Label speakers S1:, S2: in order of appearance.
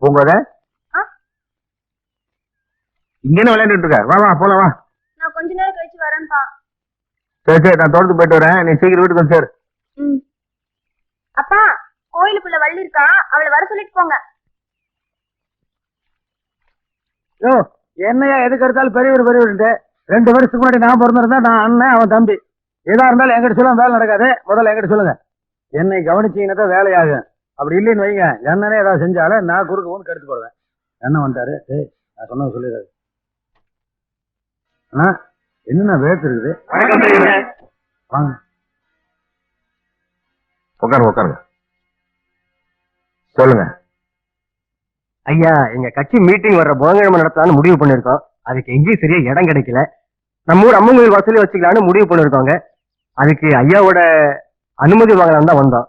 S1: பூங்கோத இங்க விளையாண்டுட்டு இருக்க. வா வா போலாம் வா.
S2: நான் கொஞ்ச நேரம் கழிச்சு வரேன்ப்பா.
S1: சரி சரி, நான் தோட்டத்துக்கு போயிட்டு வரேன். நீ சீக்கிரம் வீட்டுக்கு வந்து சேரு.
S2: அப்பா, கோயிலுக்குள்ள வள்ளி இருக்கா, அவளை வர சொல்லிட்டு போங்க.
S3: யோ, என்னையா எதுக்கு எடுத்தாலும் பெரியவர் பெரியவர்ட்டு? 2 வருஷத்துக்கு முன்னாடி நான் பிறந்திருந்தா நான் அண்ணன், அவன் தம்பி. எதா இருந்தாலும் எங்கிட்ட சொல்ல வேலை நடக்காது. முதல்ல எங்கிட்ட சொல்லுங்க. என்னை கவனிச்சீங்கன்னா தான் வேலையாகும். அப்படி இல்லைன்னு வைங்க, என்னன்னே ஏதாவது செஞ்சாலும் நான் குறுக்கு ஒன்று கெடுத்து போடுவேன். என்ன வந்தாரு? நான் சொன்னது சொல்லிடுறாரு. அண்ணா, என்னண்ணா வேத்து இருக்குது? வாங்க
S1: உட்காருங்க உட்காருங்க. சொல்லுங்க
S3: ஐயா. எங்க கட்சி மீட்டிங் வர்ற புதன்கிழமை நடத்தலாம்னு முடிவு பண்ணிருக்கோம். அதுக்கு எங்கேயும் சரியா இடம் கிடைக்கல. நம்ம ஊர் அம்மன் கோயில் வசூலி வச்சுக்கலாம்னு முடிவு பண்ணிருக்கோங்க. அதுக்கு ஐயாவோட அனுமதி வாங்கலாம் தான் வந்தோம்.